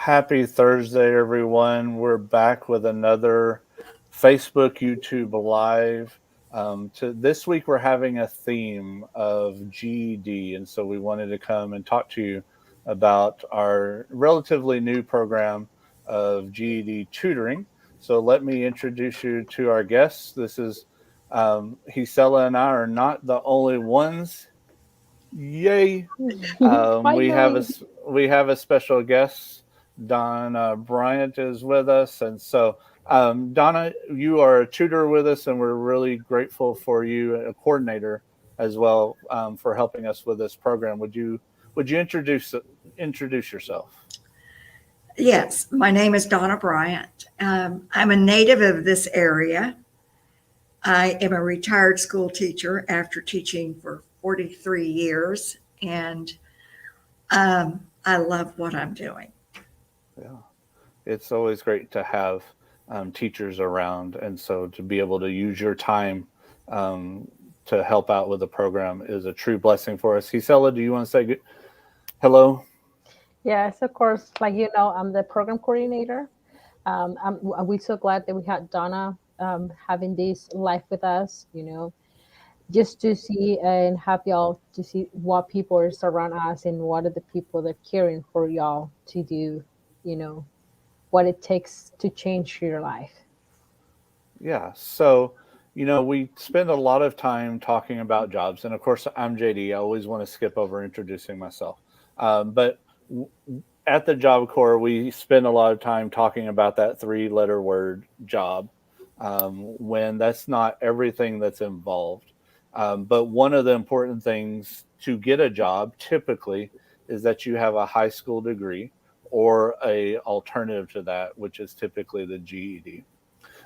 Happy Thursday, everyone. We're back with another Facebook, YouTube Live. This week, we're having a theme of GED, and so we wanted to come and talk to you about our relatively new program of GED tutoring. So let me introduce you to our guests. This is Hisela and I are not the only ones. Yay! We have Finally. a special guest. Donna Bryant is with us, and so Donna, you are a tutor with us, and we're really grateful for you, a coordinator as well, for helping us with this program. Would you introduce yourself? Yes, my name is Donna Bryant. I'm a native of this area. I am a retired school teacher after teaching for 43 years, and I love what I'm doing. Yeah, it's always great to have teachers around, and so to be able to use your time um, to help out with the program is a true blessing for us. Hisela, do you want to say hello? Yes, of course. Like I'm the program coordinator. We're so glad that we had Donna having this live with us, just to see and have y'all to see what people are around us and what are the people that are caring for y'all to do, you know, what it takes to change your life. Yeah. So, we spend a lot of time talking about jobs. And of course, I'm JD. I always want to skip over introducing myself. But at the Job Corps, we spend a lot of time talking about that three-letter word job, when that's not everything that's involved. But one of the important things to get a job typically is that you have a high school degree or a alternative to that, which is typically the GED.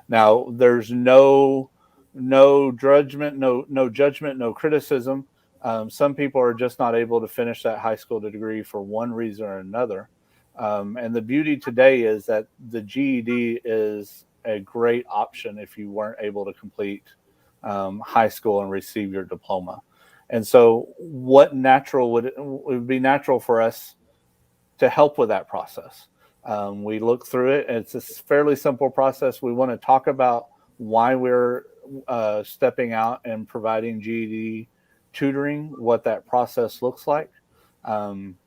Now, there's no judgment, no judgment, no criticism. Some people are just not able to finish that high school degree for one reason or another. And the beauty today is that the GED is a great option if you weren't able to complete high school and receive your diploma. And so, what natural would be natural for us to help with that process. We look through it. And it's a fairly simple process. We want to talk about why we're stepping out and providing GED tutoring, what that process looks like. Um,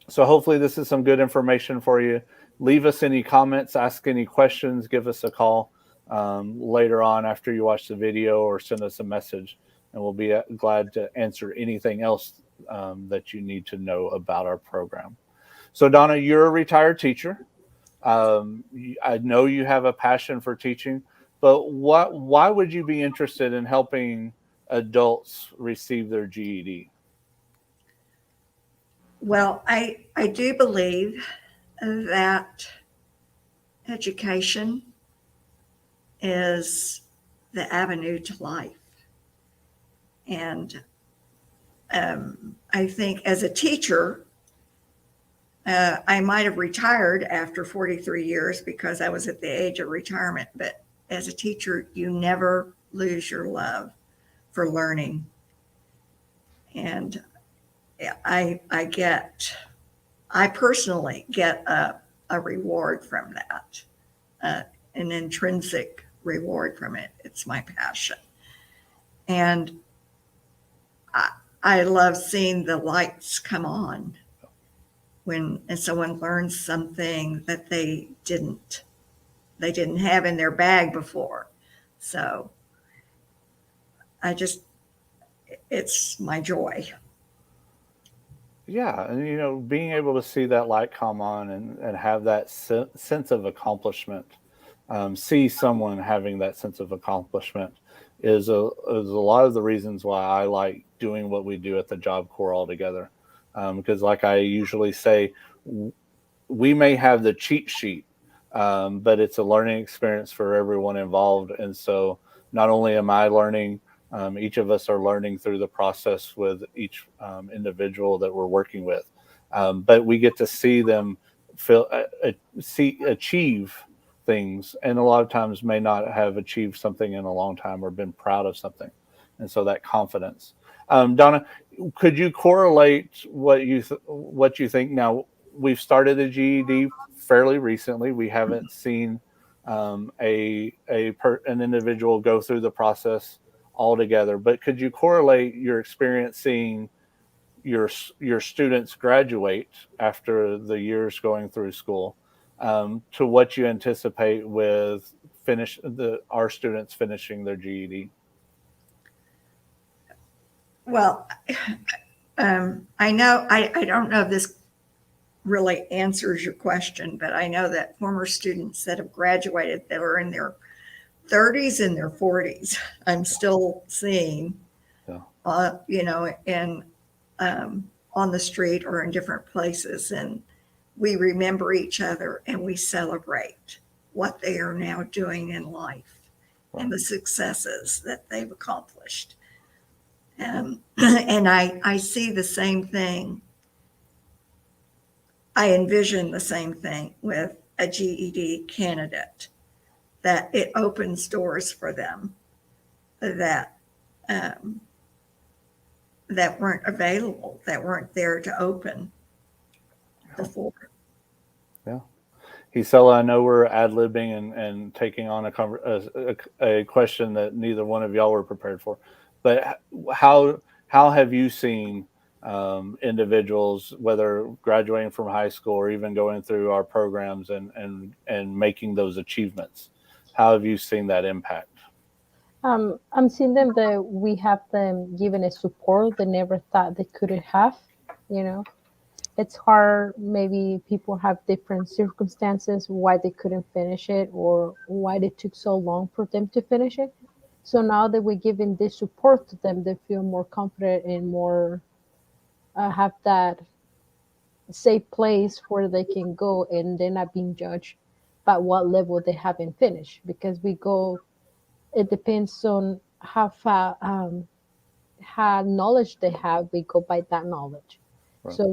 so hopefully this is some good information for you. Leave us any comments, ask any questions, give us a call later on after you watch the video, or send us a message, and we'll be glad to answer anything else that you need to know about our program. So, Donna, you're a retired teacher. I know you have a passion for teaching, but why would you be interested in helping adults receive their GED? Well, I do believe that education is the avenue to life. And I think as a teacher, I might have retired after 43 years because I was at the age of retirement. But as a teacher, you never lose your love for learning. And I personally get a reward from that, an intrinsic reward from it. It's my passion. And I, I love seeing the lights come on when someone learns something that they didn't have in their bag before. So I just it's my joy. Yeah, and being able to see that light come on and have that sense of accomplishment, see someone having that sense of accomplishment is a lot of the reasons why I like doing what we do at the Job Corps altogether. Because, like I usually say, we may have the cheat sheet, but it's a learning experience for everyone involved. And so, not only am I learning, each of us are learning through the process with each individual that we're working with. But we get to see them achieve things, and a lot of times may not have achieved something in a long time or been proud of something, and so that confidence. Donna, could you correlate what you think now? we've started the GED fairly recently. We haven't seen an individual go through the process altogether. But could you correlate your experience seeing your students graduate after the years going through school to what you anticipate with our students finishing their GED? Well, I know, I don't know if this really answers your question, but I know that former students that have graduated that are in their 30s and their 40s, I'm still seeing, Yeah. in on the street or in different places, and we remember each other and we celebrate what they are now doing in life and the successes that they've accomplished. And I see the same thing. I envision the same thing with a GED candidate, that it opens doors for them that that weren't available, that weren't there to open before. Yeah. Gisela, I know we're ad-libbing and taking on a question that neither one of y'all were prepared for, but how have you seen individuals, whether graduating from high school or even going through our programs and making those achievements, how have you seen that impact? I'm seeing them that we have them given a support they never thought they couldn't have. You know, it's hard. Maybe people have different circumstances why they couldn't finish it or why it took so long for them to finish it. So now that we're giving this support to them, they feel more confident and more have that safe place where they can go and they're not being judged by what level they haven't finished, because we go, it depends on how far how knowledge they have, we go by that knowledge. Right. So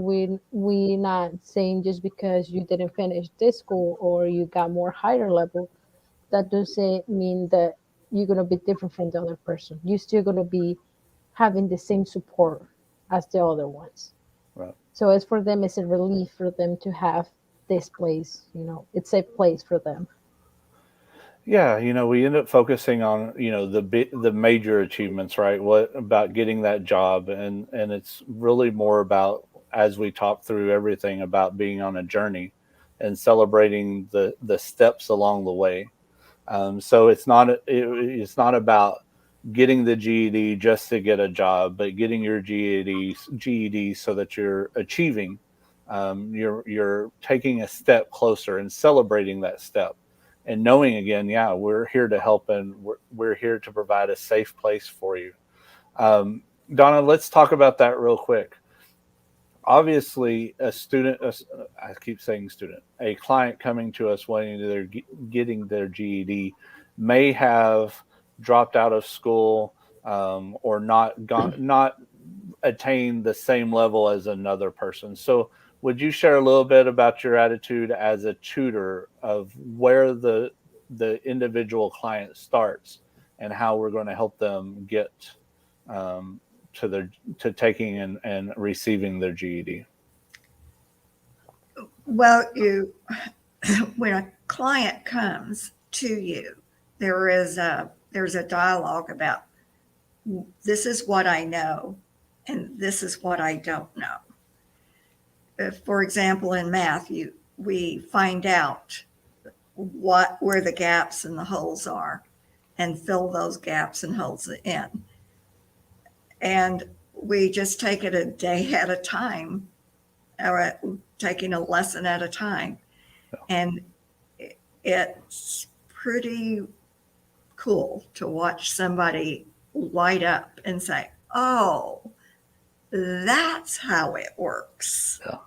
we not saying just because you didn't finish this school or you got more higher level, that doesn't mean that you're going to be different from the other person. You're still going to be having the same support as the other ones. Right. So it's for them, it's a relief for them to have this place, it's a place for them. Yeah, we end up focusing on, the major achievements, right? What about getting that job, and it's really more about, as we talk through everything, about being on a journey and celebrating the steps along the way. So it's not about getting the GED just to get a job, but getting your GED so that you're achieving, you're taking a step closer and celebrating that step, and knowing again, yeah, we're here to help, and we're here to provide a safe place for you. Donna, let's talk about that real quick. Obviously, I keep saying student, a client coming to us getting their GED may have dropped out of school, or not attained the same level as another person. So would you share a little bit about your attitude as a tutor of where the individual client starts and how we're going to help them get um, to taking and receiving their GED? Well, when a client comes to you, there's a dialogue about, this is what I know and this is what I don't know. For example, in math, we find out where the gaps and the holes are and fill those gaps and holes in. And we just take it a day at a time, or taking a lesson at a time. And it's pretty cool to watch somebody light up and say, oh, that's how it works. Yeah.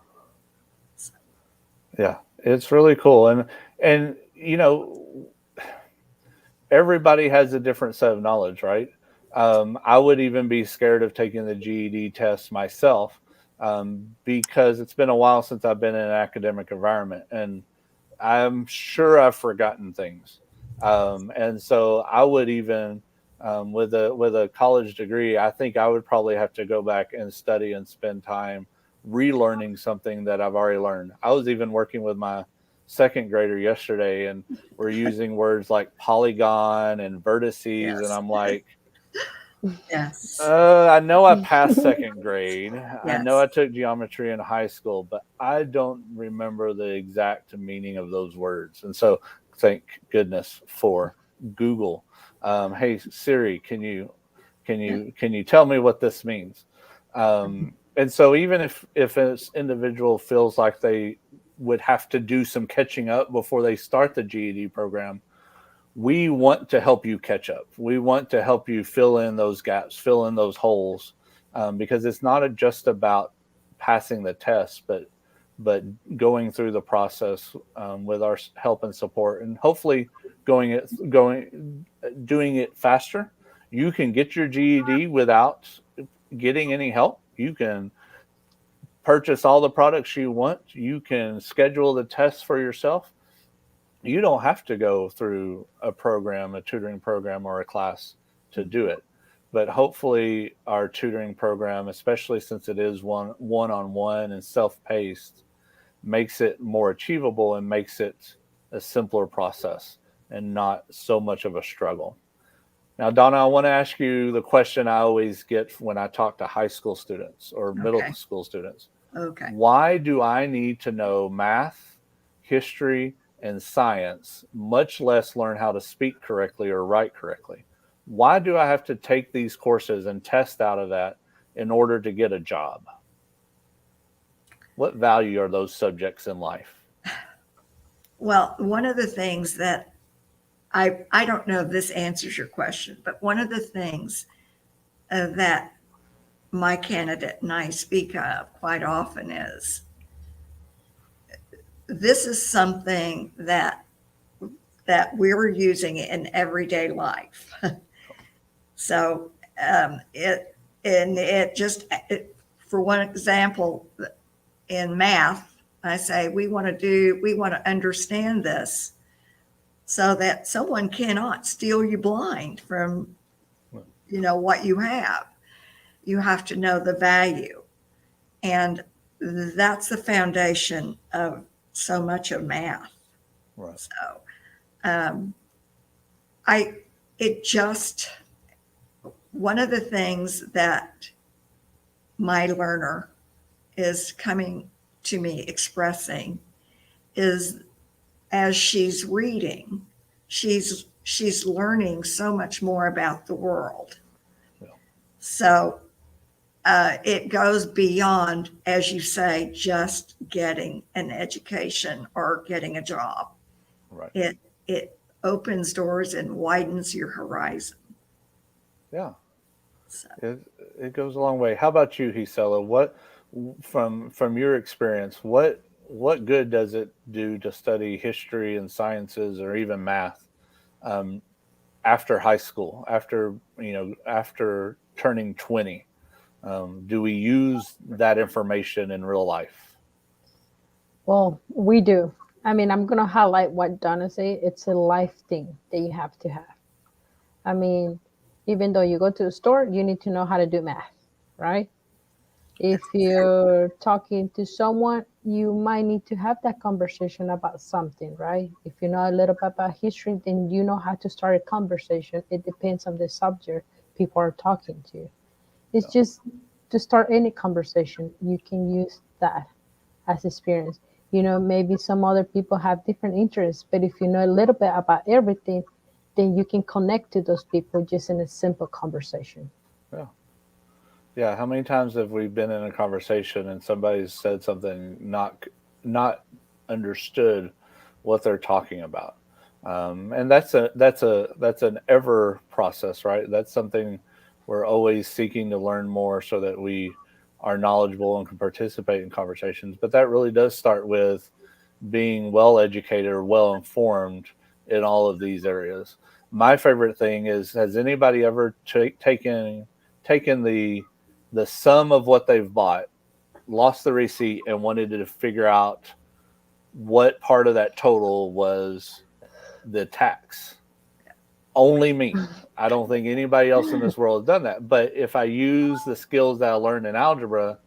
Yeah, it's really cool. And everybody has a different set of knowledge, right? I would even be scared of taking the GED test myself, because it's been a while since I've been in an academic environment, and I'm sure I've forgotten things. And so I would even, with a college degree, I think I would probably have to go back and study and spend time relearning something that I've already learned. I was even working with my second grader yesterday, and we're using words like polygon and vertices, and Yes. I'm like, Yes. I know I passed second grade. I know Yes. I took geometry in high school, but I don't remember the exact meaning of those words. And so, thank goodness for Google. Hey Siri, can you tell me what this means? And so, even if this individual feels like they would have to do some catching up before they start the GED program, we want to help you catch up. We want to help you fill in those gaps, fill in those holes, because it's not just about passing the test, but going through the process with our help and support, and hopefully doing it faster. You can get your GED without getting any help. You can purchase all the products you want. You can schedule the tests for yourself. You don't have to go through a program, a tutoring program, or a class to do it. But hopefully, our tutoring program, especially since it is one-on-one and self-paced, makes it more achievable and makes it a simpler process and not so much of a struggle. Now, Donna, I want to ask you the question I always get when I talk to high school students or middle Okay. school students. Okay. Why do I need to know math, history, and science, much less learn how to speak correctly or write correctly? Why do I have to take these courses and test out of that in order to get a job? What value are those subjects in life? Well, one of the things that I don't know if this answers your question, but one of the things that my candidate and I speak of quite often is this is something that we're using in everyday life. So for one example, in math, I say we want to understand this so that someone cannot steal you blind from what you have. You have to know the value, and that's the foundation of so much of math. Right. So um, I it just one of the things that my learner is coming to me expressing is as she's reading, she's learning so much more about the world. Yeah. So it goes beyond, as you say, just getting an education or getting a job. Right. It opens doors and widens your horizon. Yeah. So. It goes a long way. How about you, Gisela? What from your experience, what good does it do to study history and sciences or even math um, after high school, after turning 20? Do we use that information in real life? Well, we do. I mean, I'm going to highlight what Donna said. It's a life thing that you have to have. I mean, even though you go to the store, you need to know how to do math, right? If you're talking to someone, you might need to have that conversation about something, right? If you know a little bit about history, then you know how to start a conversation. It depends on the subject people are talking to. It's just to start any conversation, you can use that as experience. Maybe some other people have different interests, but if you know a little bit about everything, then you can connect to those people just in a simple conversation. Yeah. Yeah. How many times have we been in a conversation and somebody's said something not understood what they're talking about? And that's an ever process, right? That's something we're always seeking to learn more so that we are knowledgeable and can participate in conversations. But that really does start with being well educated or well informed in all of these areas. My favorite thing is, has anybody ever taken the sum of what they've bought, lost the receipt, and wanted to figure out what part of that total was the tax? Only me. I don't think anybody else in this world has done that. But if I use the skills that I learned in algebra,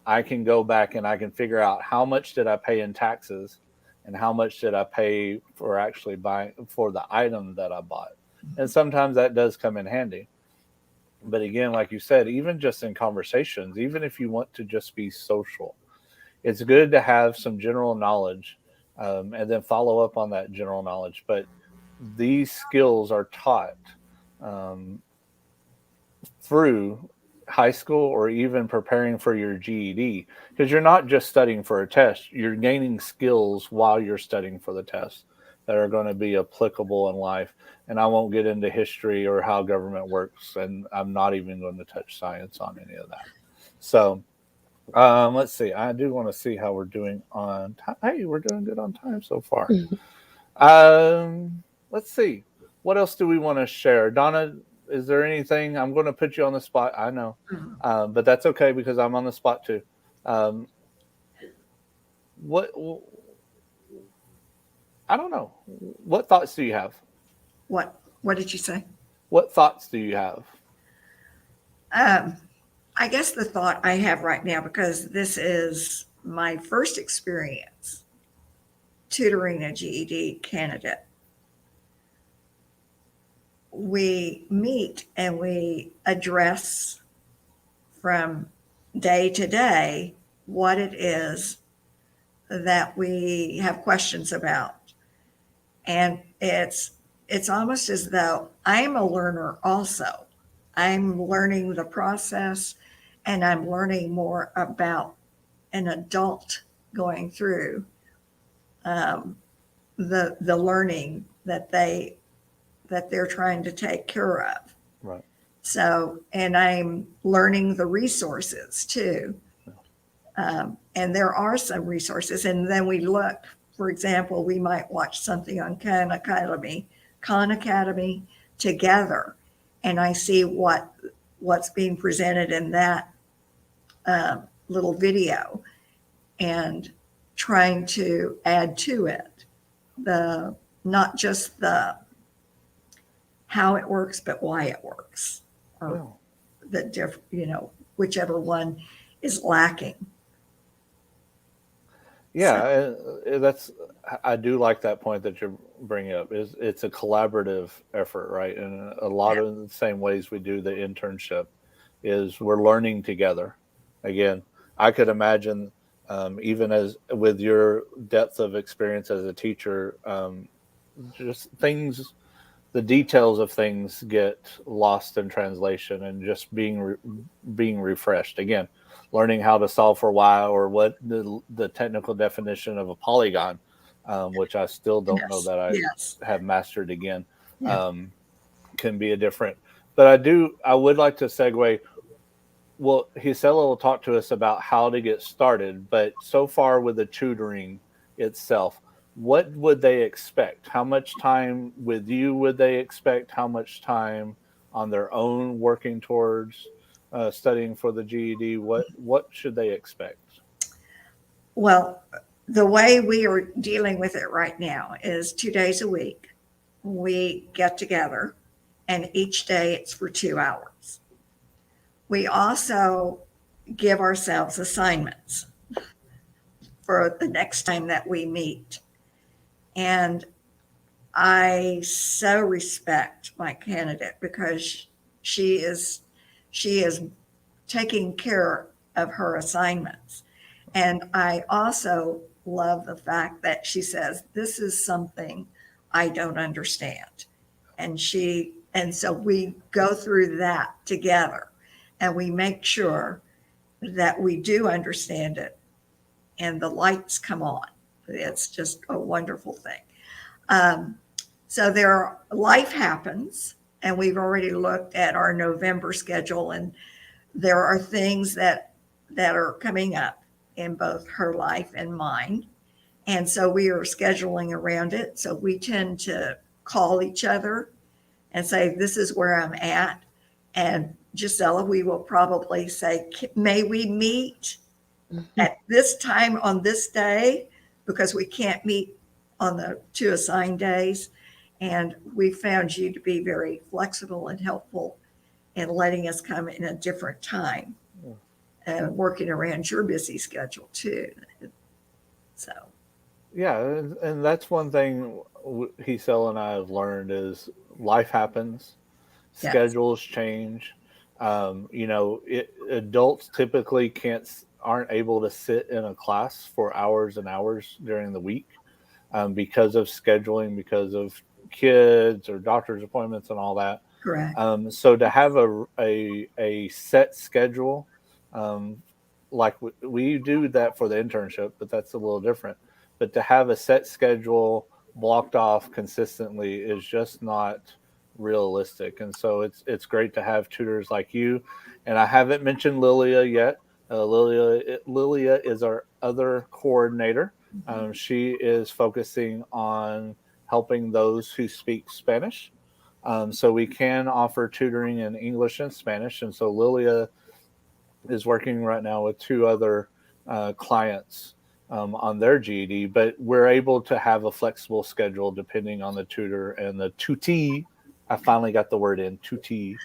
I can go back and I can figure out how much did I pay in taxes and how much did I pay for actually buying for the item that I bought. And sometimes that does come in handy. But again, like you said, even just in conversations, even if you want to just be social, it's good to have some general knowledge, and then follow up on that general knowledge. But these skills are taught um, through high school or even preparing for your GED, because you're not just studying for a test, you're gaining skills while you're studying for the test that are going to be applicable in life. And I won't get into history or how government works, and I'm not even going to touch science on any of that. So let's see. I do want to see how we're doing on time. Hey, we're doing good on time so far. Let's see. What else do we want to share? Donna, is there anything? I'm going to put you on the spot. I know, but that's okay because I'm on the spot too. Um, what? I don't know. What thoughts do you have? What did you say? What thoughts do you have? I guess the thought I have right now, because this is my first experience tutoring a GED candidate, we meet and we address from day to day what it is that we have questions about. And it's almost as though I'm a learner also. I'm learning the process, and I'm learning more about an adult going through the learning that they're trying to take care of. Right. So, and I'm learning the resources too. And there are some resources. And then we look, for example, we might watch something on Khan Academy together. And I see what's being presented in that little video and trying to add to it not just the how it works, but why it works, or whichever one is lacking. Yeah, I do like that point that you're bringing up. It's a collaborative effort, right? And a lot of the same ways we do the internship is we're learning together. Again, I could imagine, even as with your depth of experience as a teacher, just the details of things get lost in translation, and just being refreshed again, learning how to solve for y, or what the technical definition of a polygon, which I still don't know that I have mastered again, can be a different. But I would like to segue. Well, Gisela will talk to us about how to get started, but so far with the tutoring itself, what would they expect? How much time with you would they expect? How much time on their own working towards studying for the GED? What should they expect? Well, the way we are dealing with it right now is 2 days a week. We get together, and each day it's for 2 hours. We also give ourselves assignments for the next time that we meet. And I so respect my candidate because she is taking care of her assignments. And I also love the fact that she says, this is something I don't understand. And so we go through that together, and we make sure that we do understand it, and the lights come on. It's just a wonderful thing. So life happens, and we've already looked at our November schedule, and there are things that are coming up in both her life and mine. And so we are scheduling around it. So we tend to call each other and say, this is where I'm at. And Gisela, we will probably say, may we meet at this time on this day, because we can't meet on the 2 assigned days. And we found you to be very flexible and helpful in letting us come in a different time. working around your busy schedule too. So, Yeah, and that's one thing Hisel and I have learned is life happens, yes, schedules change. Adults typically aren't able to sit in a class for hours and hours during the week because of scheduling, because of kids or doctor's appointments and all that. correct. So to have a set schedule, um, like we do that for the internship, but that's a little different. But to have a set schedule blocked off consistently is just not realistic. And so it's great to have tutors like you. And I haven't mentioned Lilia yet. Lilia is our other coordinator. She is focusing on helping those who speak Spanish. So we can offer tutoring in English and Spanish. And so Lilia is working right now with two other clients on their GED, but we're able to have a flexible schedule depending on the tutor and the tutee. I finally got the word in, tutee.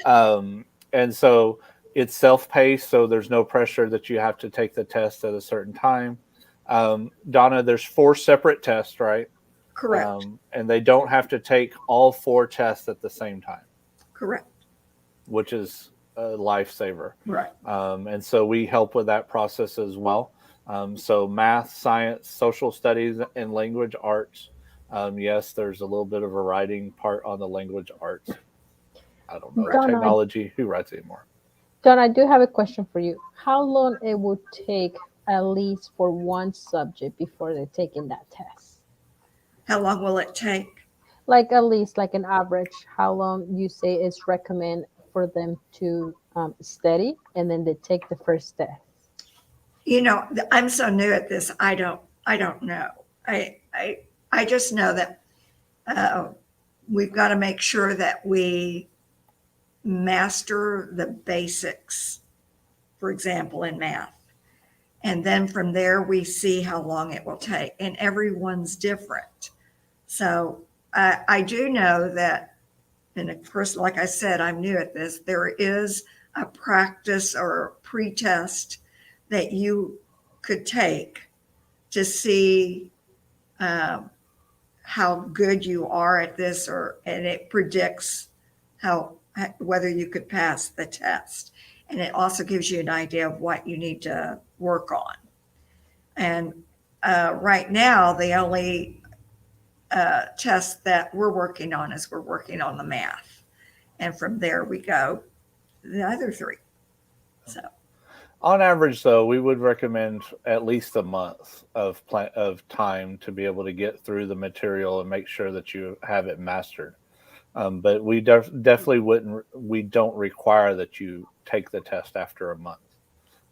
And so it's self-paced, so there's no pressure that you have to take the test at a certain time. Donna, there's 4 separate tests, right? Correct. And they don't have to take all 4 tests at the same time, Correct. which is a lifesaver. Right. And so we help with that process as well. So math, science, social studies, and language arts. Yes, there's a little bit of a writing part on the language arts. I don't know Right. technology. Who writes anymore? John, I do have a question for you. How long it would take at least for one subject before they're taking that test? How long will it take? Like at least like an average, how long you say is recommend for them to study and then they take the first test? I'm so new at this. I don't know. I just know that uh, we've got to make sure that we master the basics, for example, in math. And then from there, we see how long it will take. And everyone's different. So I do know that, and of course, like I said, I'm new at this, there is a practice or pre-test that you could take to see um, how good you are at this, and it predicts how whether you could pass the test, and it also gives you an idea of what you need to work on. And right now, the only test that we're working on is we're working on the math, and from there we go the other 3. So On average, though, we would recommend at least a month of time to be able to get through the material and make sure that you have it mastered. But we definitely wouldn't. We don't require that you take the test after a month.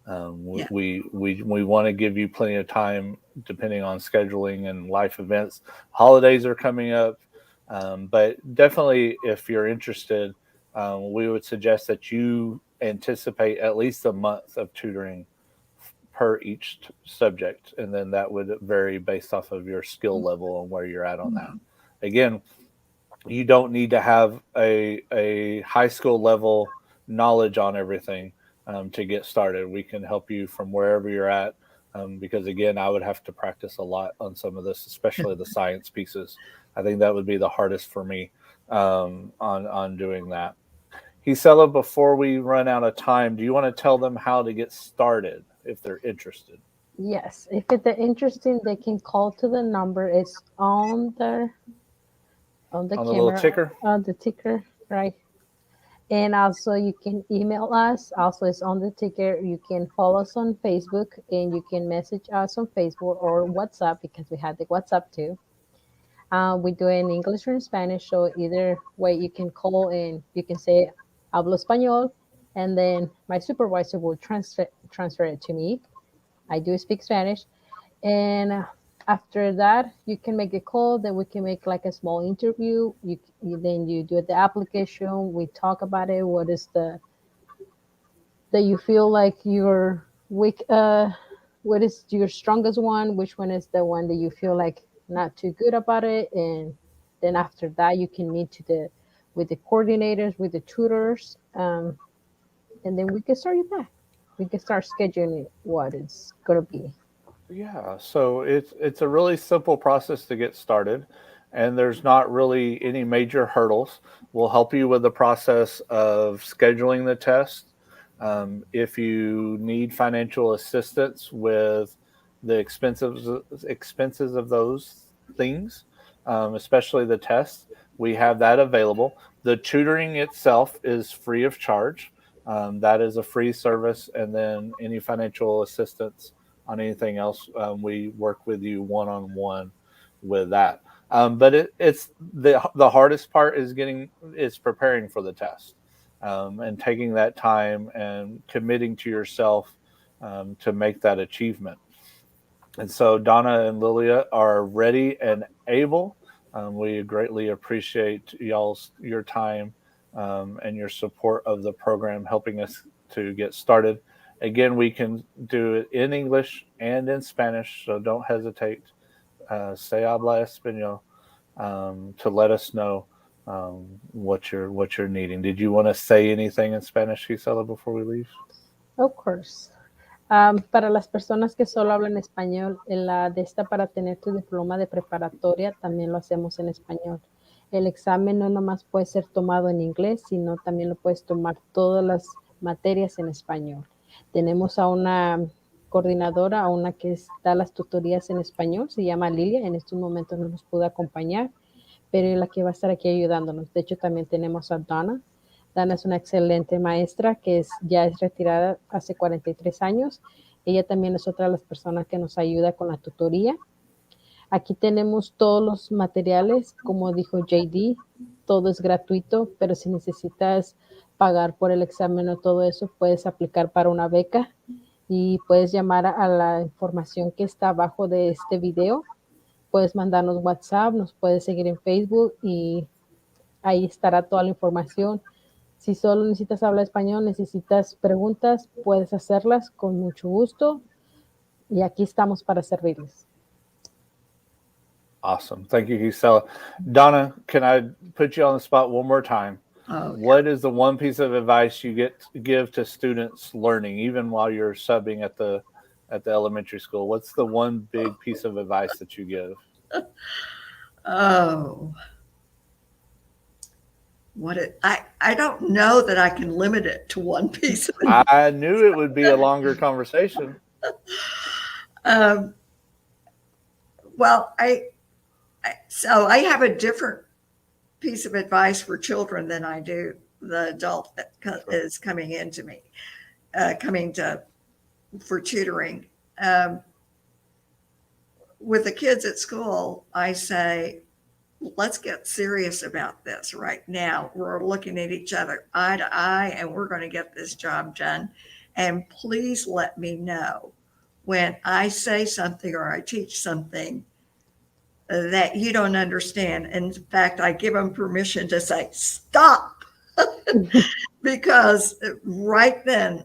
yeah, We want to give you plenty of time, depending on scheduling and life events. Holidays are coming up, but definitely, if you're interested, we would suggest that you anticipate at least a month of tutoring per each subject, and then that would vary based off of your skill level and where you're at on that. Again, you don't need to have a high school level knowledge on everything to get started. We can help you from wherever you're at. Because again, I would have to practice a lot on some of this, especially the science pieces. I think that would be the hardest for me on doing that. Gisela, before we run out of time, do you want to tell them how to get started if they're interested? Yes, if they're interested, they can call to the number. It's on the On the little camera, ticker? on the ticker, right? And also you can email us. Also, it's on the ticker. You can follow us on Facebook and you can message us on Facebook or WhatsApp because we have the WhatsApp too. We do it in English or in Spanish, so either way you can call and you can say "hablo español," and then my supervisor will transfer it to me. I do speak Spanish, and after that you can make a call. Then we can make like a small interview. Then you do the application. We talk about it. What is the that you feel like you're weak? What is your strongest one? Which one is the one that you feel like not too good about it? And then after that, you can meet to the with the coordinators, with the tutors, and then we can start you back. we can start scheduling what it's going to be. Yeah, so it's a really simple process to get started, and there's not really any major hurdles. We'll help you with the process of scheduling the test. If you need financial assistance with the expenses of those things, especially the test, we have that available. The tutoring itself is free of charge. That is a free service, and then any financial assistance on anything else, we work with you one on one with that. But it's the hardest part is preparing for the test, and taking that time and committing to yourself, to make that achievement. And so Donna and Lilia are ready and able. We greatly appreciate your time, and your support of the program, helping us to get started. Again, we can do it in English and in Spanish, so don't hesitate. Se habla español, to let us know, what you're needing. Did you want to say anything in Spanish, Gisela, before we leave? Of course. Para las personas que solo hablan español, en la de esta para tener tu diploma de preparatoria también lo hacemos en español. El examen no nomás puede ser tomado en inglés, sino también lo puedes tomar todas las materias en español. Tenemos a una coordinadora, a una que da las tutorías en español, se llama Lilia, en estos momentos no nos pudo acompañar, pero es la que va a estar aquí ayudándonos. De hecho, también tenemos a Donna. Dana es una excelente maestra que ya es retirada hace 43 años. Ella también es otra de las personas que nos ayuda con la tutoría. Aquí tenemos todos los materiales, como dijo JD, todo es gratuito, pero si necesitas pagar por el examen o todo eso, puedes aplicar para una beca y puedes llamar a la información que está abajo de este video. Puedes mandarnos WhatsApp, nos puedes seguir en Facebook y ahí estará toda la información. Si solo necesitas hablar español, necesitas preguntas, puedes hacerlas con mucho gusto y aquí estamos para servirles. Awesome. Thank you, Gisela. Donna, can I put you on the spot one more time? Oh, What is the one piece of advice you give to students learning, even while you're subbing at the elementary school? What's the one big piece of advice that you give? Oh, I don't know that I can limit it to one piece of advice. I knew it would be a longer conversation. Well, so I have a different piece of advice for children than I do the adult that is coming into me, for tutoring. With the kids at school, I say, let's get serious about this right now. We're looking at each other eye to eye, and we're going to get this job done. And please let me know when I say something or I teach something that you don't understand. In fact, I give them permission to say, stop, because right then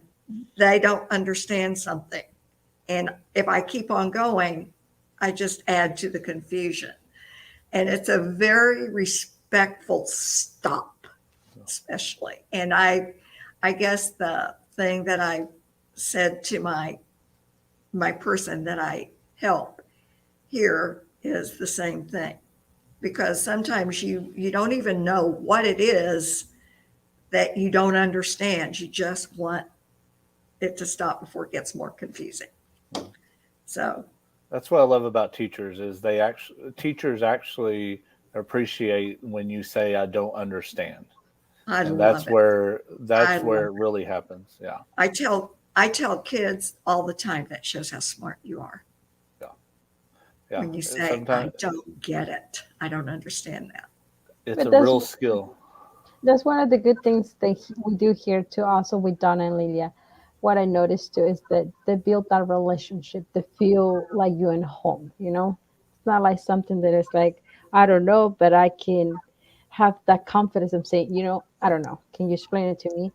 they don't understand something. And if I keep on going, I just add to the confusion. And it's a very respectful stop, especially. And I guess the thing that I said to my person that I help here is the same thing, because sometimes you don't even know what it is that you don't understand. You just want it to stop before it gets more confusing. So that's what I love about teachers is teachers actually appreciate when you say I don't understand. And that's where it really happens. Yeah. I tell kids all the time, that shows how smart you are. Yeah. When you say, I don't get it. I don't understand that. It's a real skill. That's one of the good things that we do here too, also with Donna and Lilia. What I noticed too is that they build that relationship to feel like you're in home, you know? It's not like something that is like, I don't know, but I can have that confidence of saying, I don't know. Can you explain it to me?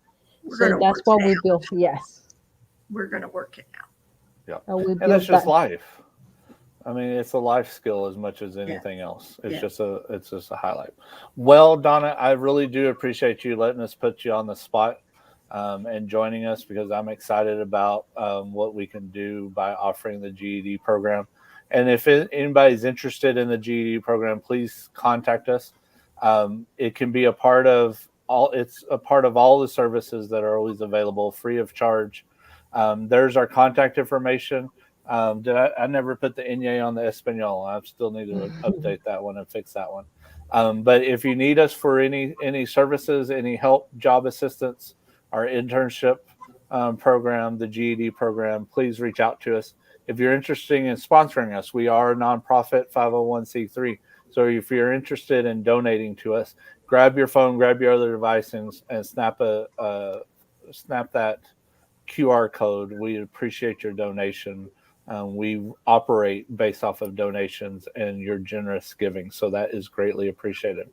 So that's what we build. Yes. We're going to work it out. Yeah. And that's just life. I mean, it's a life skill as much as anything else. It's just a highlight. Well, Donna, I really do appreciate you letting us put you on the spot. and joining us, because I'm excited about what we can do by offering the GED program. And if anybody's interested in the GED program, please contact us. It can be a part of all. It's a part of all the services that are always available, free of charge. There's our contact information. I never put the Inye on the Espanol. I still need to update that one and fix that one. But if you need us for any services, any help, job assistance, our internship program, the GED program, please reach out to us. If you're interested in sponsoring us, we are a nonprofit 501c3. So if you're interested in donating to us, grab your phone, grab your other device, and snap that QR code. We appreciate your donation. We operate based off of donations and your generous giving, so that is greatly appreciated.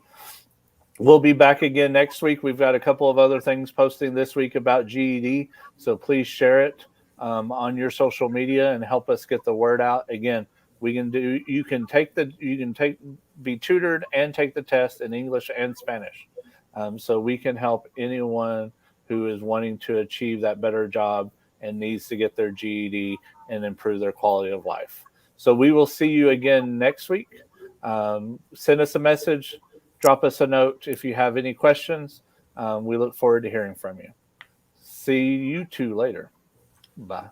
We'll be back again next week. We've got a couple of other things posting this week about GED, so please share it on your social media and help us get the word out. Again, you can be tutored and take the test in English and Spanish. So we can help anyone who is wanting to achieve that better job and needs to get their GED and improve their quality of life. So we will see you again next week. Send us a message, drop us a note if you have any questions. We look forward to hearing from you. See you two later. Bye.